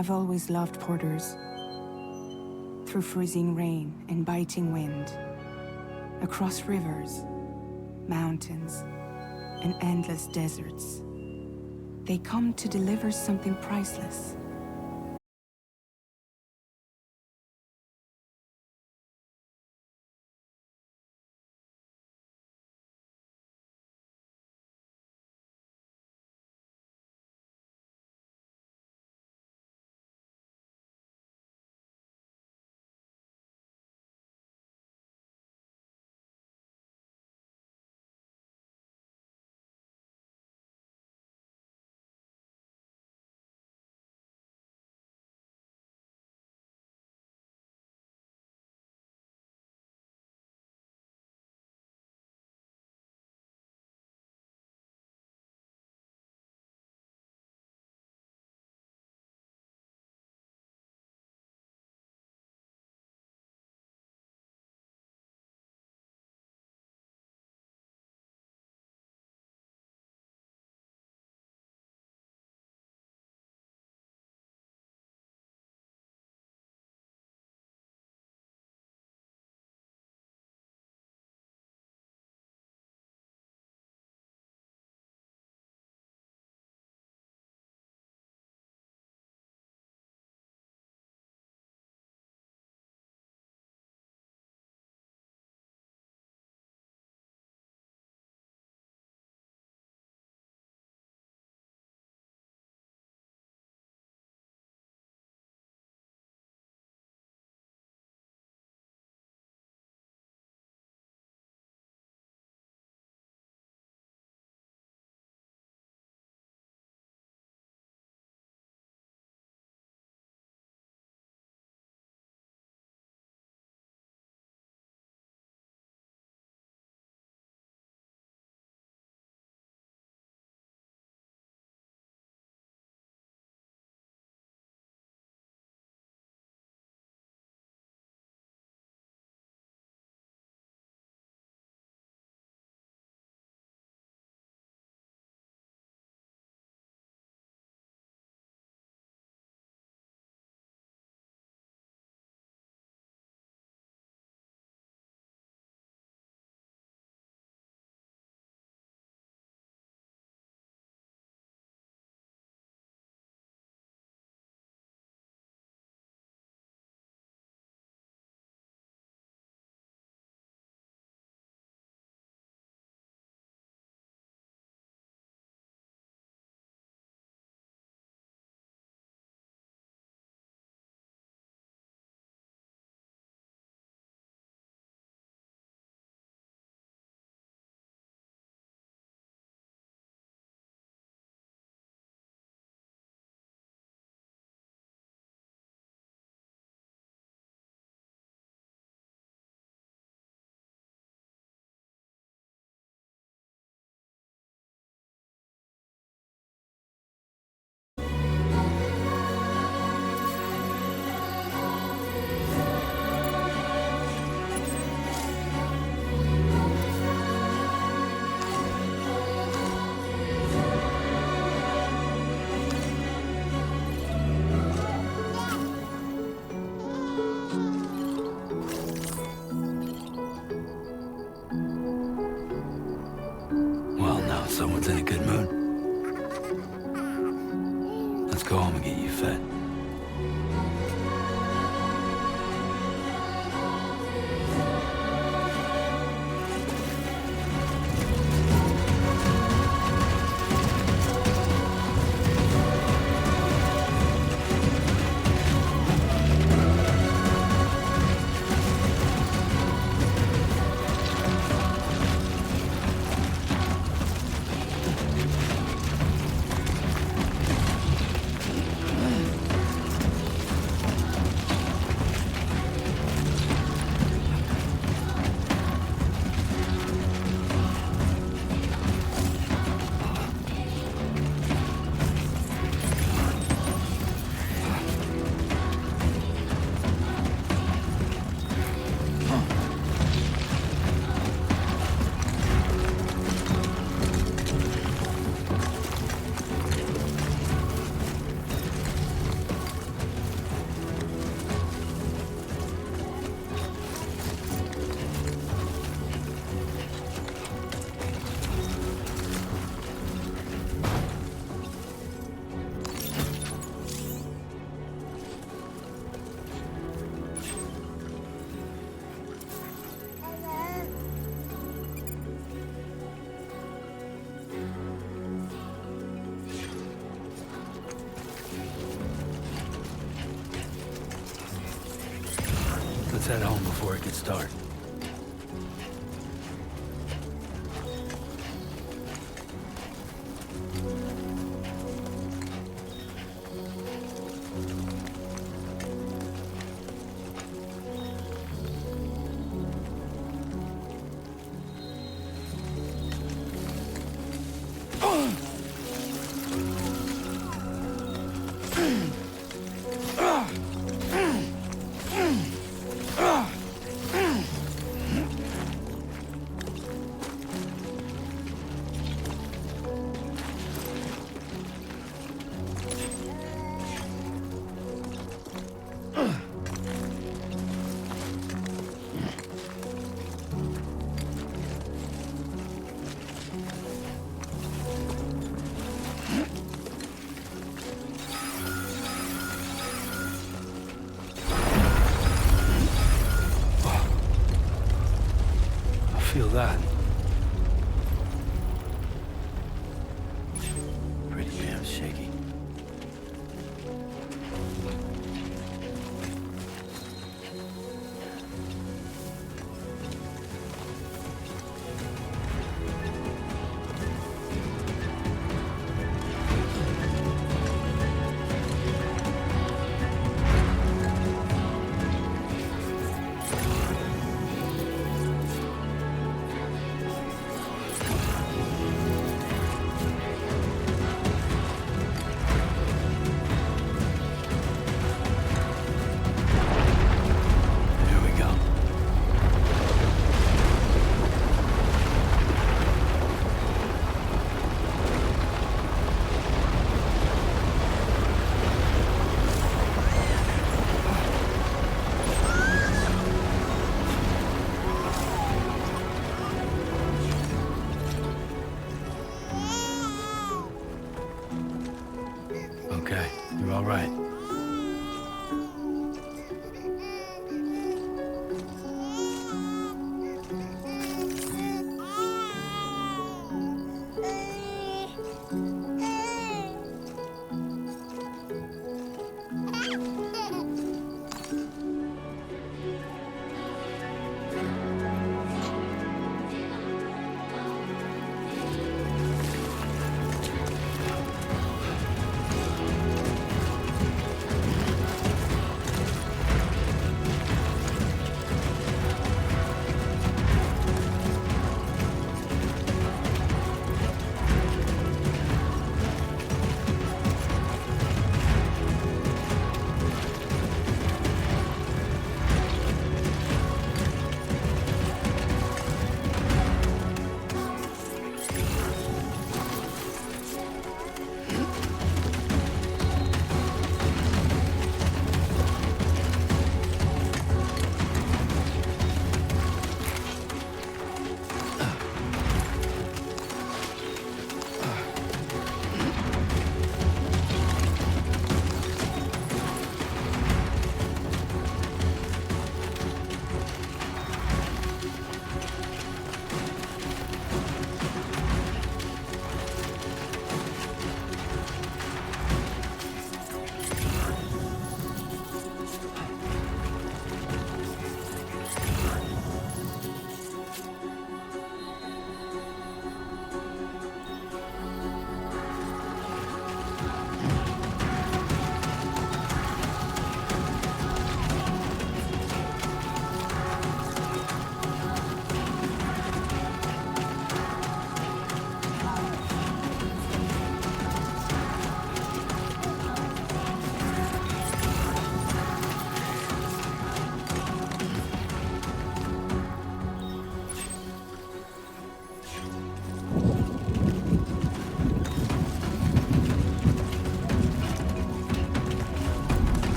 I've always loved porters. Through freezing rain and biting wind, across rivers, mountains, and endless deserts, they come to deliver something priceless. Someone's in a good mood. Let's go home and get you fed. Let's head home before it gets dark. Feel that? Pretty damn shaky. Okay, you're all right.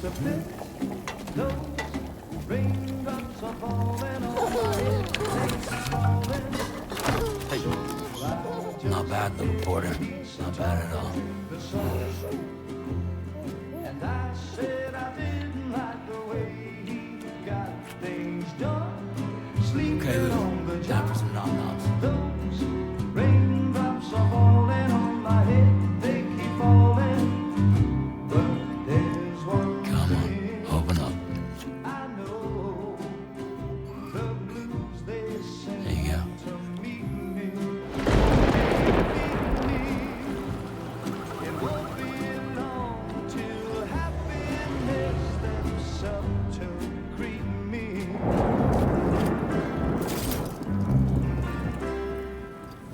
Hey, not bad, little porter. Not bad at all. And I said I didn't like the way he got things done. Sleeping Okay, Lou. on the Time for job. some nom-noms. Those raindrops are falling on my head. They keep falling. But there's one Come thing on, open up. I know. The blues they There you sing go. to meet me. It won't be long till happiness steps up to greet me.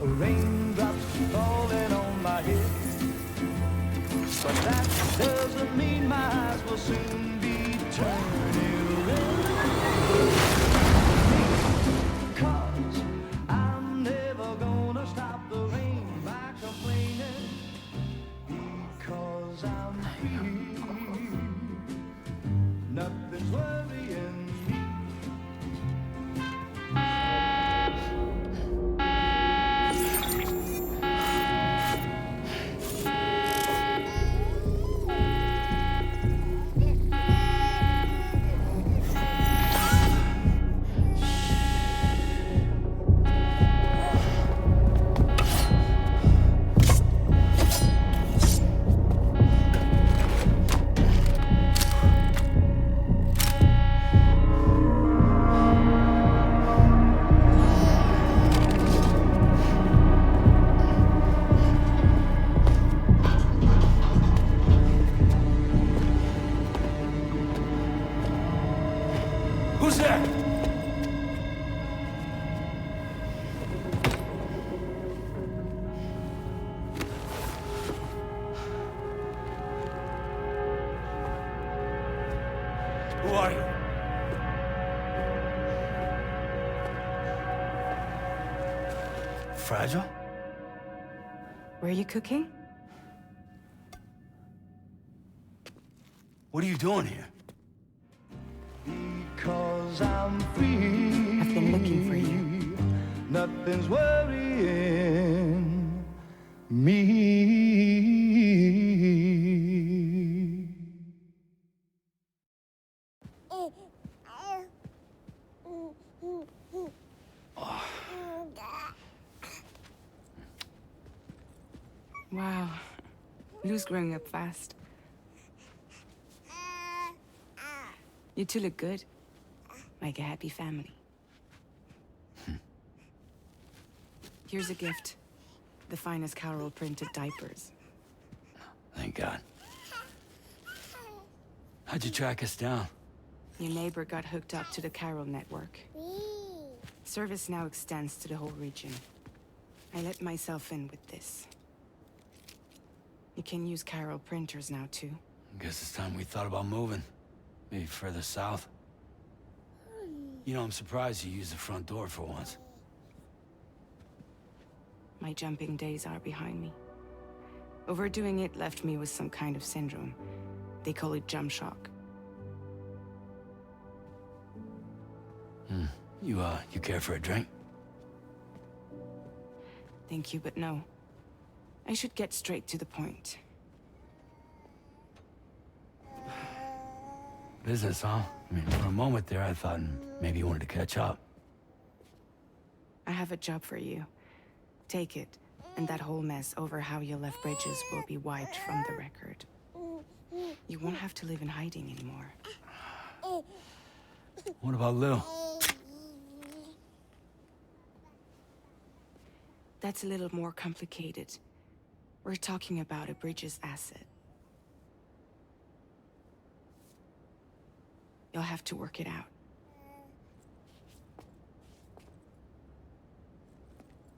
Raindrops falling on my head, but that doesn't mean my eyes will soon be turning red. 'Cause I'm never gonna stop the rain by complaining, because I'm free. Nothing's worrying me. Who's there? Who are you? Fragile? Were you cooking? What are you doing here? Because I'm free. I've been looking for you. Nothing's worrying me. Wow. Lou's growing up fast. You two look good. Like a happy family. Here's a gift. The finest Carol printed diapers. Thank God. How'd you track us down? Your neighbor got hooked up to the Carol network. Service now extends to the whole region. I let myself in with this. You can use Carol printers now, too. Guess it's time we thought about moving. Maybe further south. You know, I'm surprised you used the front door for once. My jumping days are behind me. Overdoing it left me with some kind of syndrome. They call it jump shock. You care for a drink? Thank you, but no. I should get straight to the point. Business, huh? I mean, for a moment there, I thought maybe you wanted to catch up. I have a job for you. Take it, and that whole mess over how you left Bridges will be wiped from the record. You won't have to live in hiding anymore. What about Lil? That's a little more complicated. We're talking about a Bridges asset. You'll have to work it out.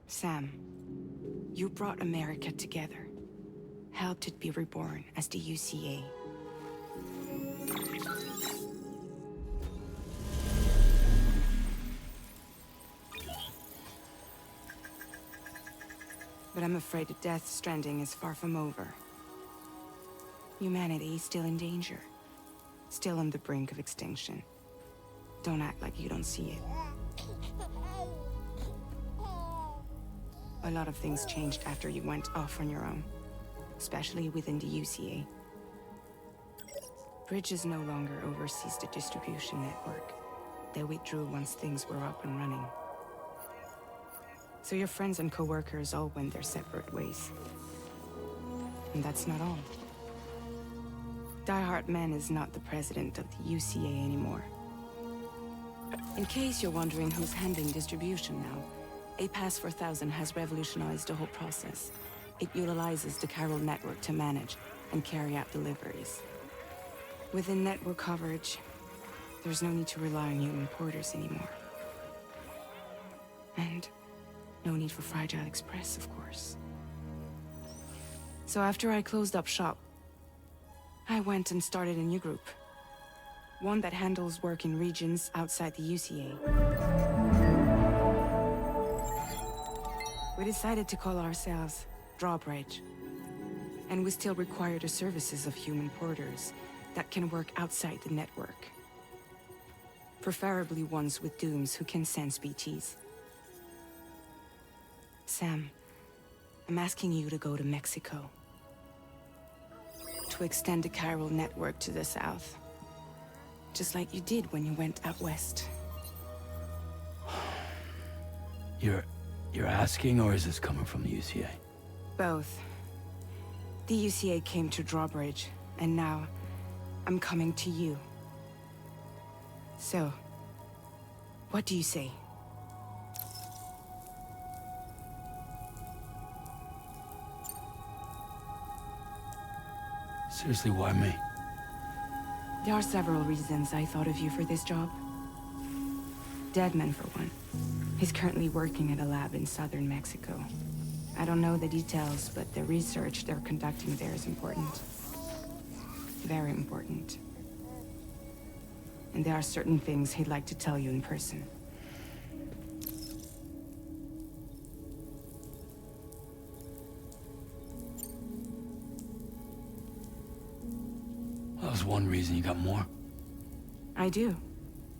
Sam, you brought America together. Helped it be reborn as the UCA. But I'm afraid the Death Stranding is far from over. Humanity is still in danger. still on the brink of extinction. Don't act like you don't see it. A lot of things changed after you went off on your own, especially within the UCA. Bridges no longer oversees the distribution network. They withdrew once things were up and running. So your friends and co-workers all went their separate ways. And that's not all. Die Hard Man is not the president of the UCA anymore. In case you're wondering who's handling distribution now, A Pass 4000 has revolutionized the whole process. It utilizes the chiral network to manage and carry out deliveries. Within network coverage, there's no need to rely on human porters anymore. And no need for Fragile Express, of course. So after I closed up shop, I went and started a new group. One that handles work in regions outside the UCA. We decided to call ourselves Drawbridge. And we still require the services of human porters that can work outside the network. Preferably ones with dooms who can sense BTs. Sam, I'm asking you to go to Mexico. To extend the chiral network to the south. Just like you did when you went out west. You're asking, or is this coming from the UCA? Both. The UCA came to Drawbridge, and now I'm coming to you. So, what do you say? Seriously, why me? There are several reasons I thought of you for this job. Deadman, for one. He's currently working at a lab in southern Mexico. I don't know the details, but the research they're conducting there is important. Very important. And there are certain things he'd like to tell you in person. That was one reason. You got more? I do.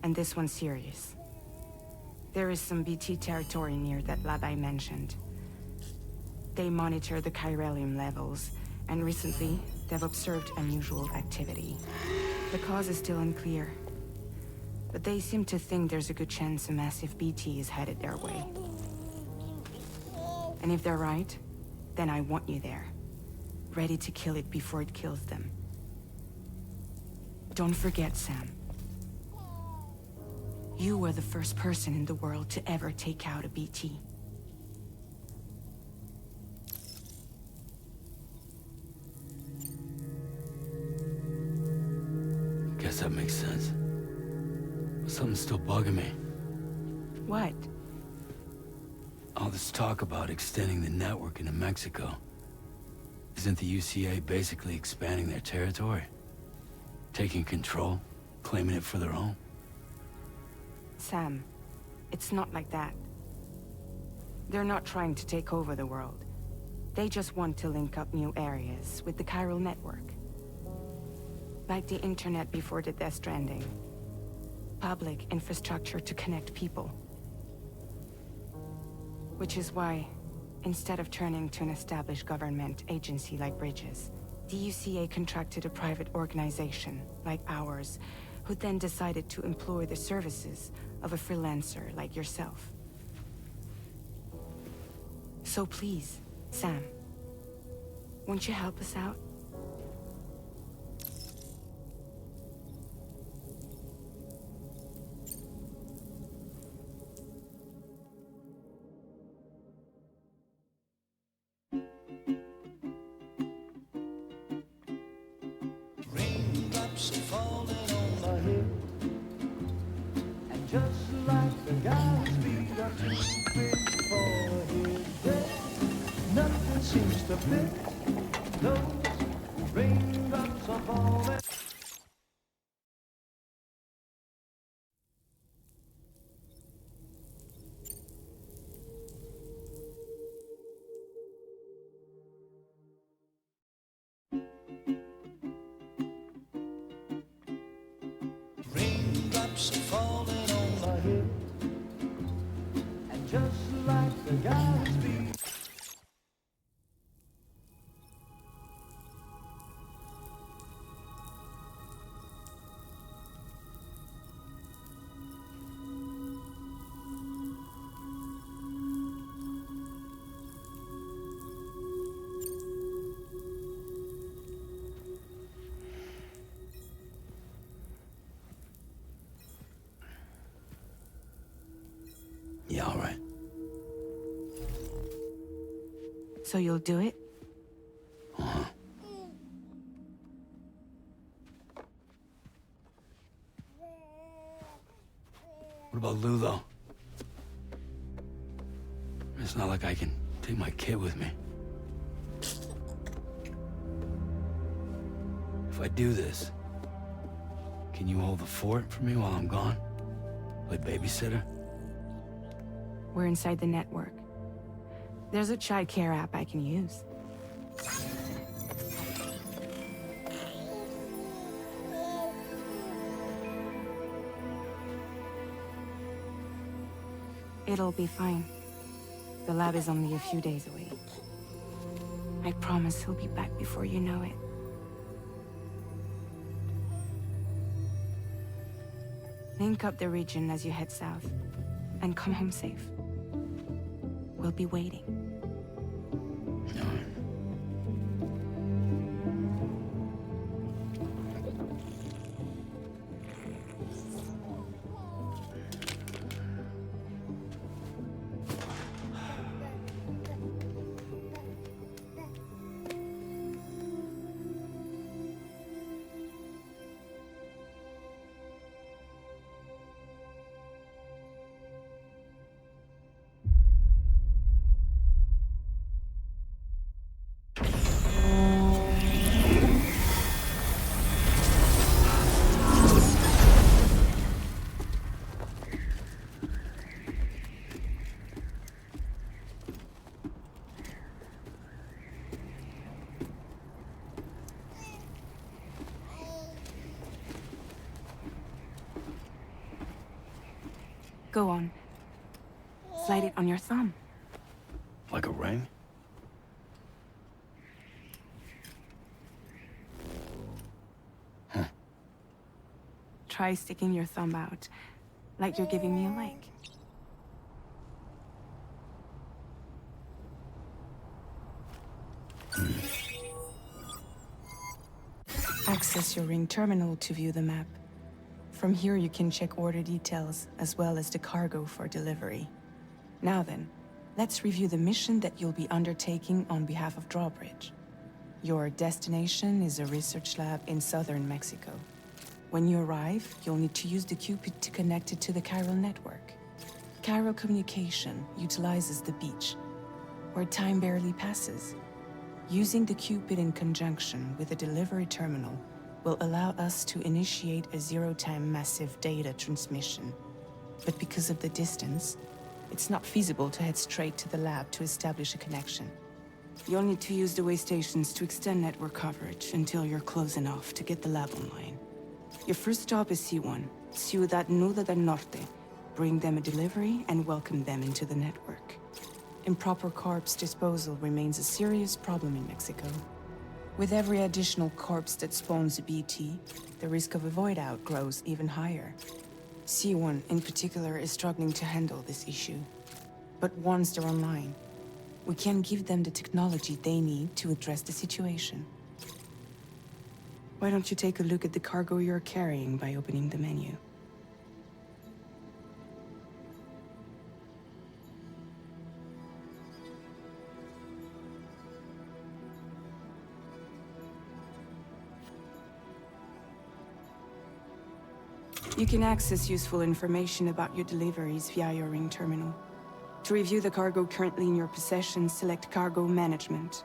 And this one's serious. There is some BT territory near that lab I mentioned. They monitor the chiralium levels, and recently, they've observed unusual activity. The cause is still unclear, but they seem to think there's a good chance a massive BT is headed their way. And if they're right, then I want you there, ready to kill it before it kills them. Don't forget, Sam. You were the first person in the world to ever take out a BT. Guess that makes sense. But something's still bugging me. What? All this talk about extending the network into Mexico. Isn't the UCA basically expanding their territory? Taking control, claiming it for their own? Sam, it's not like that. They're not trying to take over the world. They just want to link up new areas with the chiral network. Like the internet before the Death Stranding. Public infrastructure to connect people. Which is why, instead of turning to an established government agency like Bridges, the UCA contracted a private organization, like ours, who then decided to employ the services of a freelancer like yourself. So please, Sam, won't you help us out? Raindrops are falling on my head, and just like the guy's feet are too big for his head, nothing seems to fit. Those raindrops are falling. raindrops are falling on my head. And just like the guy's feet. Yeah, all right. So you'll do it? Uh-huh. What about Lou, though? It's not like I can take my kid with me. If I do this, can you hold the fort for me while I'm gone? Play babysitter? We're inside the network. There's a child care app I can use. It'll be fine. The lab is only a few days away. I promise he'll be back before you know it. Link up the region as you head south, and come home safe. We'll be waiting. All right. Go on. Slide it on your thumb. Like a ring? Huh. Try sticking your thumb out, like you're giving me a like. Access your ring terminal to view the map. From here you can check order details, as well as the cargo for delivery. Now then, let's review the mission that you'll be undertaking on behalf of Drawbridge. Your destination is a research lab in southern Mexico. When you arrive, you'll need to use the Cupid to connect it to the chiral network. Chiral communication utilizes the beach, where time barely passes. Using the Cupid in conjunction with a delivery terminal will allow us to initiate a zero-time massive data transmission. But because of the distance, it's not feasible to head straight to the lab to establish a connection. You'll need to use the way stations to extend network coverage until you're close enough to get the lab online. Your first stop is C1, Ciudad Nuda del Norte. Bring them a delivery and welcome them into the network. Improper corpse disposal remains a serious problem in Mexico. With every additional corpse that spawns a BT, the risk of a void out grows even higher. C1 in particular is struggling to handle this issue. But once they're online, we can give them the technology they need to address the situation. Why don't you take a look at the cargo you're carrying by opening the menu? You can access useful information about your deliveries via your ring terminal. To review the cargo currently in your possession, select Cargo Management.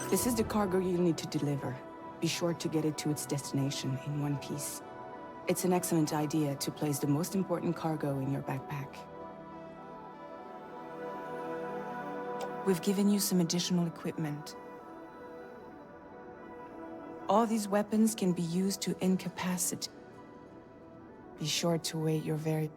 This is the cargo you'll need to deliver. Be sure to get it to its destination in one piece. It's an excellent idea to place the most important cargo in your backpack. We've given you some additional equipment. All these weapons can be used to incapacitate. Be sure to wait your very...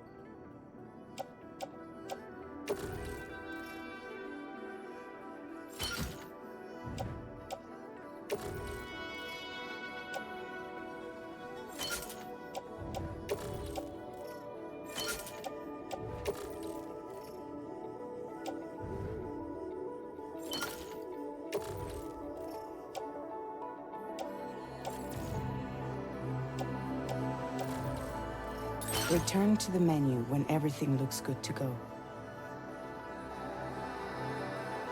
Return to the menu when everything looks good to go.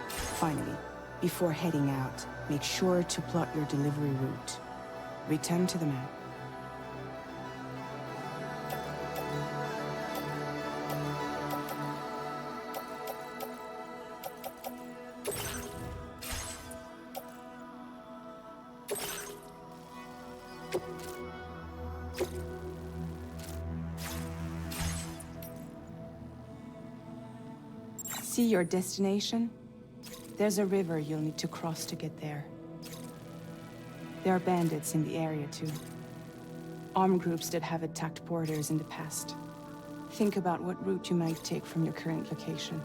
Finally, before heading out, make sure to plot your delivery route. Return to the map. See your destination? There's a river you'll need to cross to get there. There are bandits in the area too. Armed groups that have attacked borders in the past. Think about what route you might take from your current location.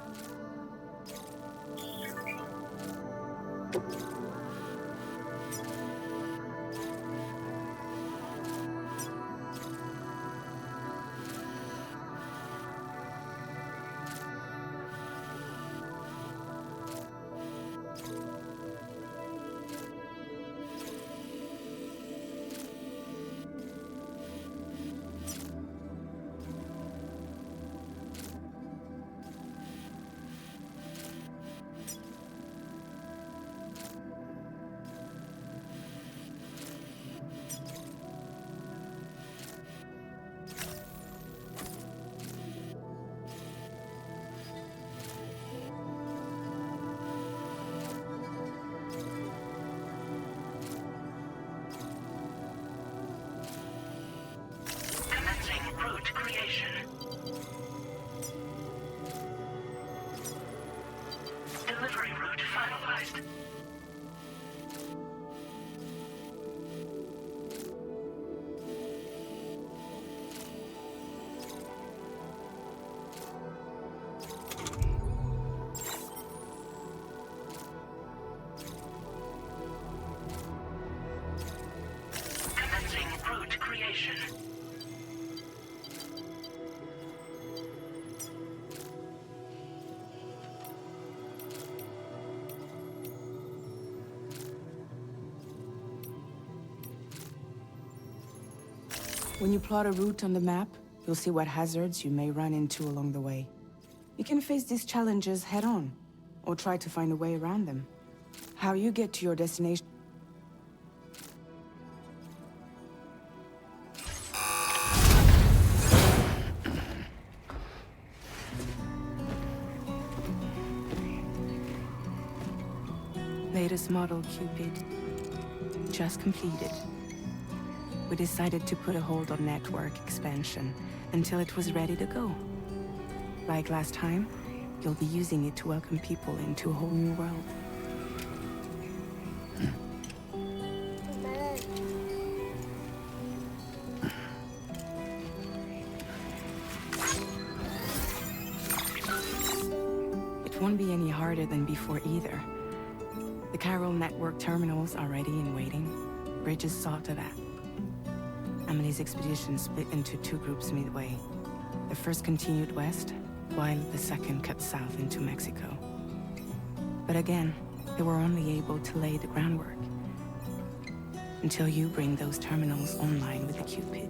Delivery route finalized. Commencing route creation. When you plot a route on the map, you'll see what hazards you may run into along the way. You can face these challenges head-on, or try to find a way around them. How you get to your destination... Latest model Cupid. Just completed. We decided to put a hold on network expansion until it was ready to go. Like last time, you'll be using it to welcome people into a whole new world. It won't be any harder than before either. The Chiral network terminals are ready and waiting. Bridges saw to that. Emily's expedition split into two groups midway. The first continued west, while the second cut south into Mexico. But again, they were only able to lay the groundwork. Until you bring those terminals online with the Cupid,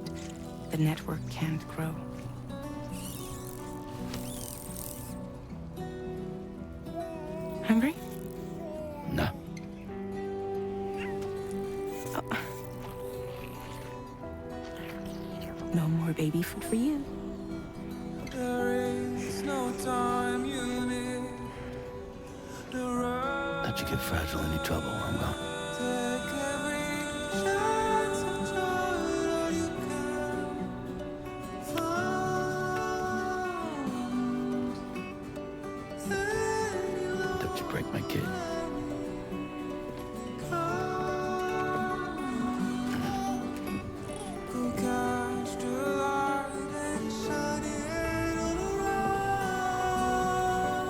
the network can't grow. Hungry? No. No more baby food for you. There is no time you need to run. Let you get fragile any trouble while I'm gone. Take every chance and try all you can find. Then you'll break my kid.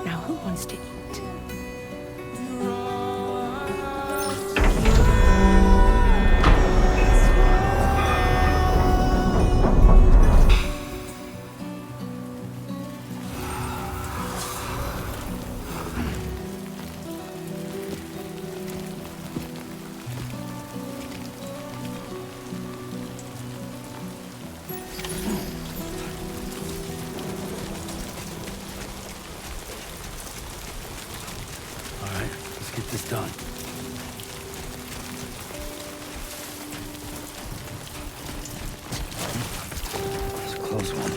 Now who wants to eat? All right, let's get this done. It's a close one.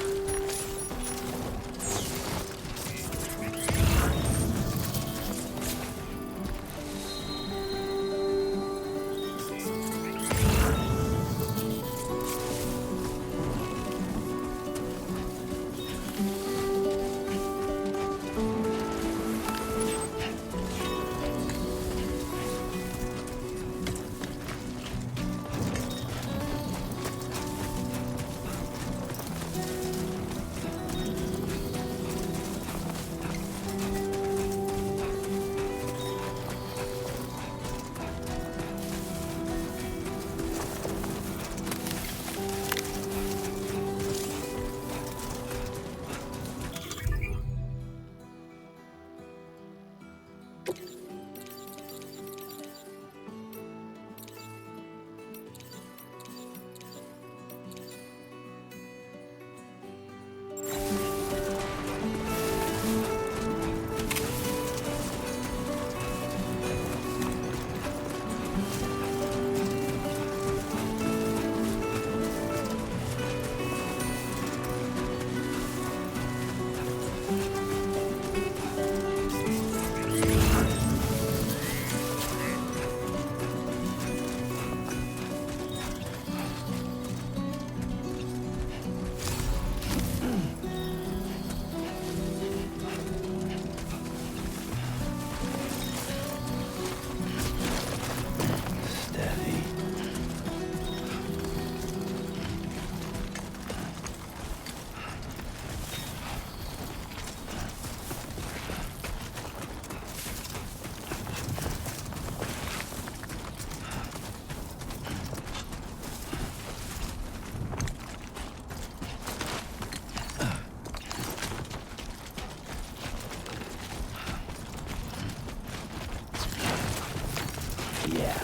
Steady. Yeah.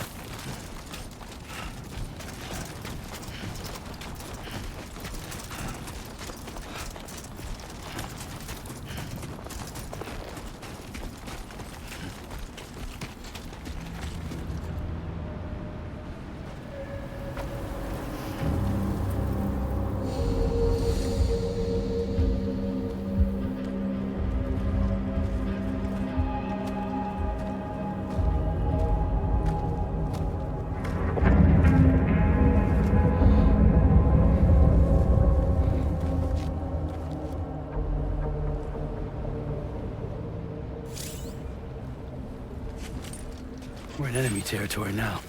We're in enemy territory now.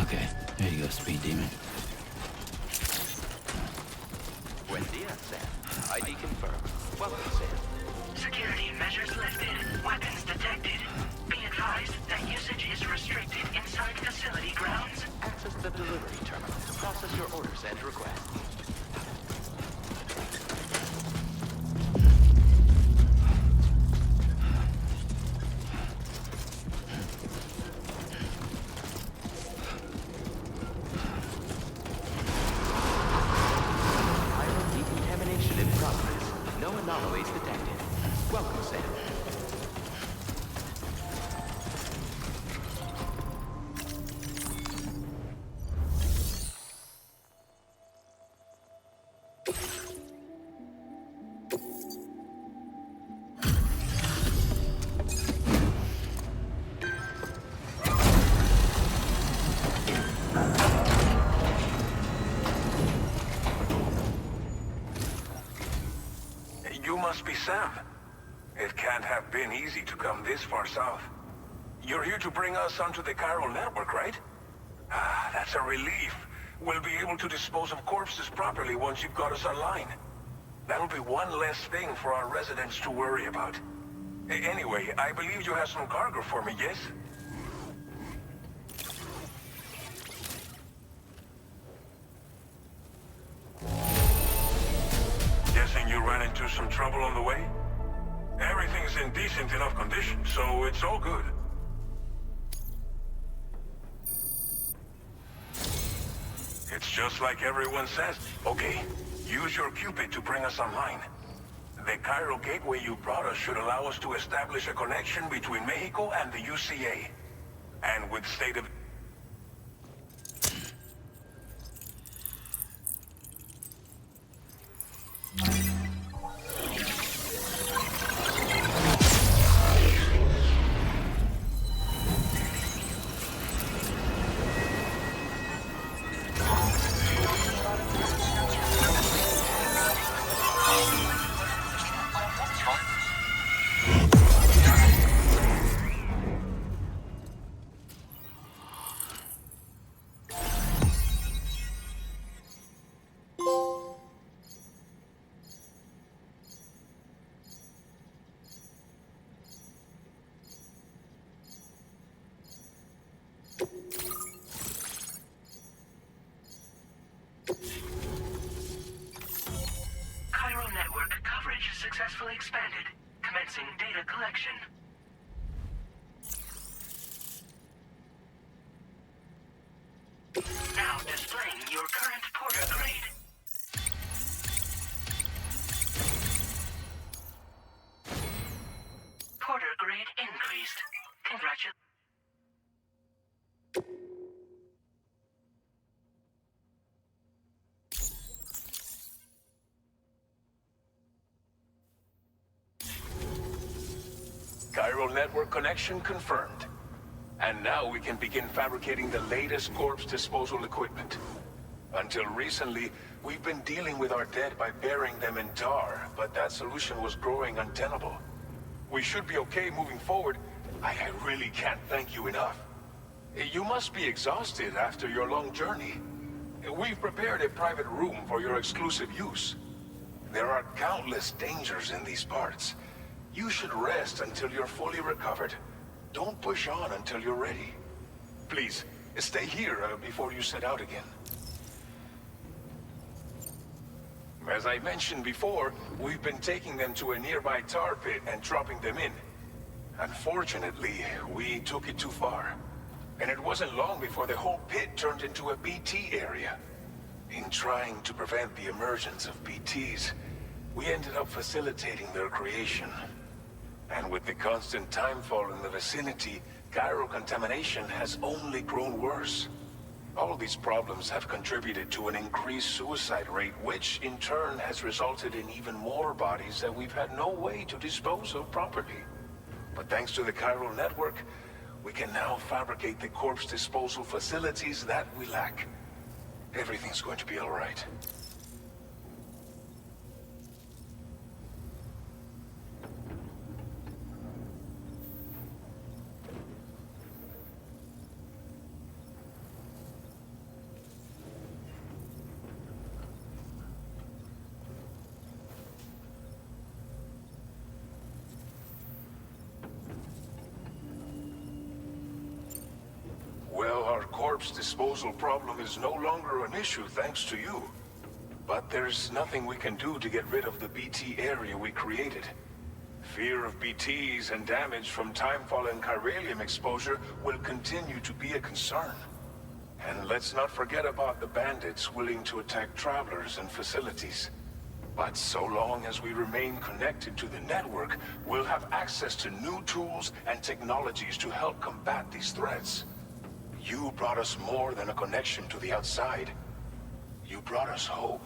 Okay, here you go, speed demon. Buen dia, Sam. ID confirmed. Welcome, Sam. Security measures lifted. Weapons detected. Be advised that usage is restricted inside facility grounds. Access the delivery terminal to process your orders and requests. Iron decontamination in progress. No anomalies detected. Welcome, Sam. You must be Sam. It can't have been easy to come this far south. You're here to bring us onto the chiral network, right? Ah, that's a relief. We'll be able to dispose of corpses properly once you've got us online. That'll be one less thing for our residents to worry about. Anyway, I believe you have some cargo for me, yes? Guessing you ran into some trouble on the way? Everything's in decent enough condition, so it's all good. It's just like everyone says. Okay, use your Cupid to bring us online. The chiral gateway you brought us should allow us to establish a connection between Mexico and the UCA. And with state of... Chiral network coverage successfully expanded. Commencing data collection. Now displaying your current porter grade. Porter grade increased. Congratulations. Chiral network connection confirmed. And now we can begin fabricating the latest corpse disposal equipment. Until recently, we've been dealing with our dead by burying them in tar, but that solution was growing untenable. We should be okay moving forward. I really can't thank you enough. You must be exhausted after your long journey. We've prepared a private room for your exclusive use. There are countless dangers in these parts. You should rest until you're fully recovered. Don't push on until you're ready. Please, stay here before you set out again. As I mentioned before, we've been taking them to a nearby tar pit and dropping them in. Unfortunately, we took it too far. And it wasn't long before the whole pit turned into a BT area. In trying to prevent the emergence of BTs, we ended up facilitating their creation. And with the constant timefall in the vicinity, chiral contamination has only grown worse. All these problems have contributed to an increased suicide rate, which in turn has resulted in even more bodies that we've had no way to dispose of properly. But thanks to the chiral network, we can now fabricate the corpse disposal facilities that we lack. Everything's going to be all right. corpse disposal problem is no longer an issue thanks to you. But there's nothing we can do to get rid of the BT area we created. Fear of BTs and damage from timefall and chiralium exposure will continue to be a concern. And let's not forget about the bandits willing to attack travelers and facilities. But so long as we remain connected to the network, we'll have access to new tools and technologies to help combat these threats. You brought us more than a connection to the outside. You brought us hope.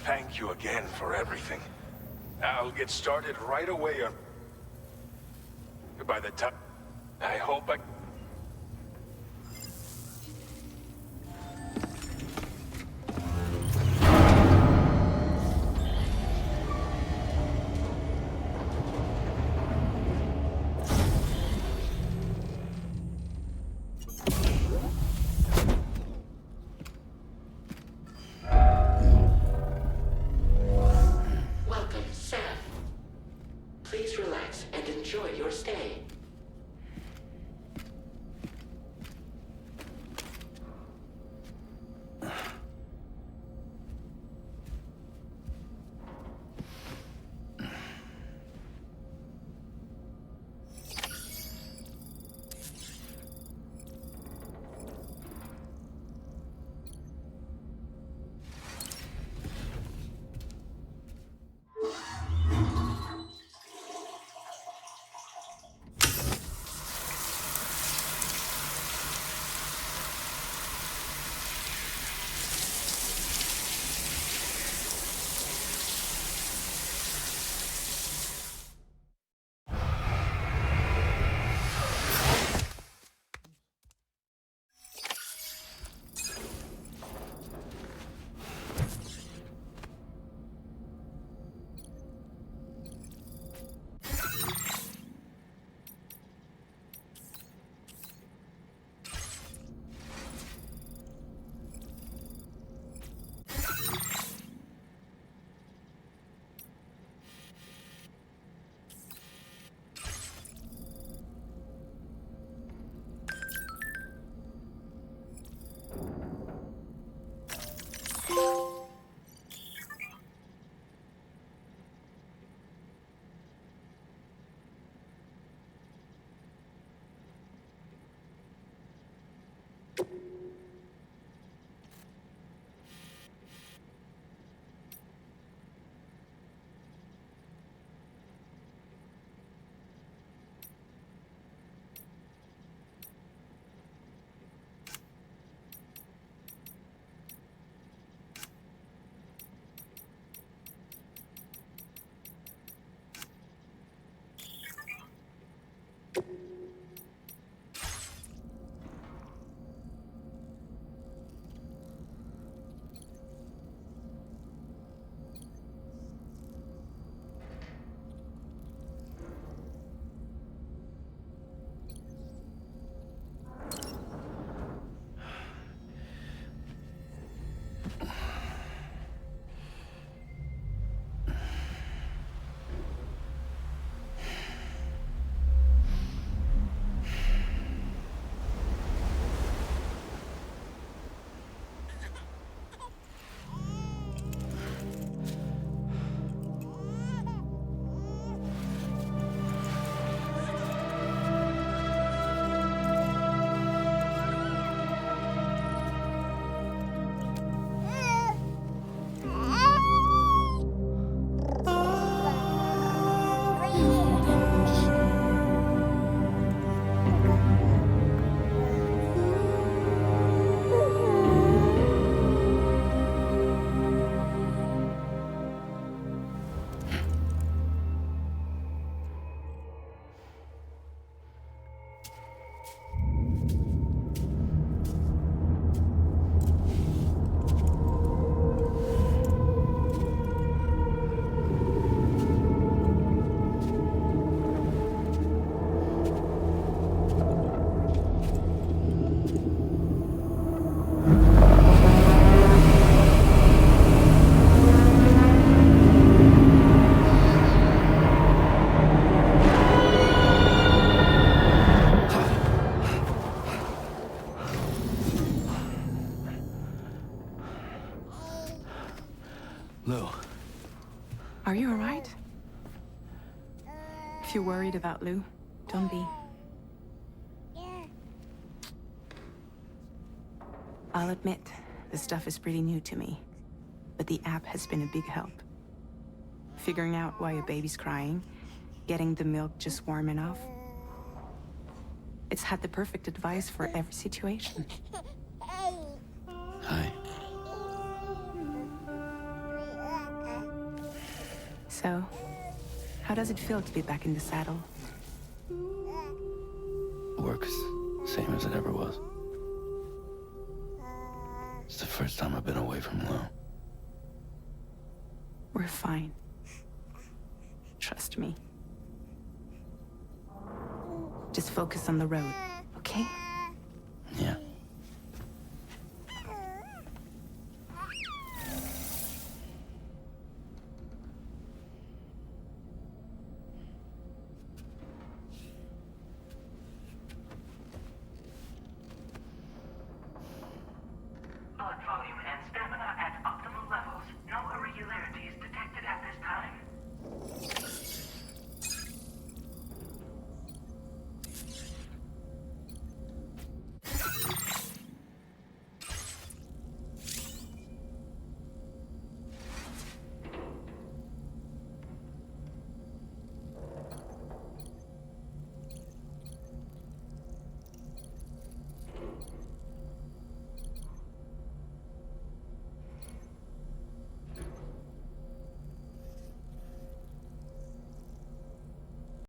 Thank you again for everything. I'll get started right away on... By the time... I hope I... Welcome, Sam. Please relax and enjoy your stay. If you're worried about Lou, don't be. I'll admit, this stuff is pretty new to me, but the app has been a big help. Figuring out why a baby's crying, getting the milk just warm enough. It's had the perfect advice for every situation. Hi. So, how does it feel to be back in the saddle? Works same as it ever was. It's the first time I've been away from Lou. We're fine. Trust me. Just focus on the road, okay?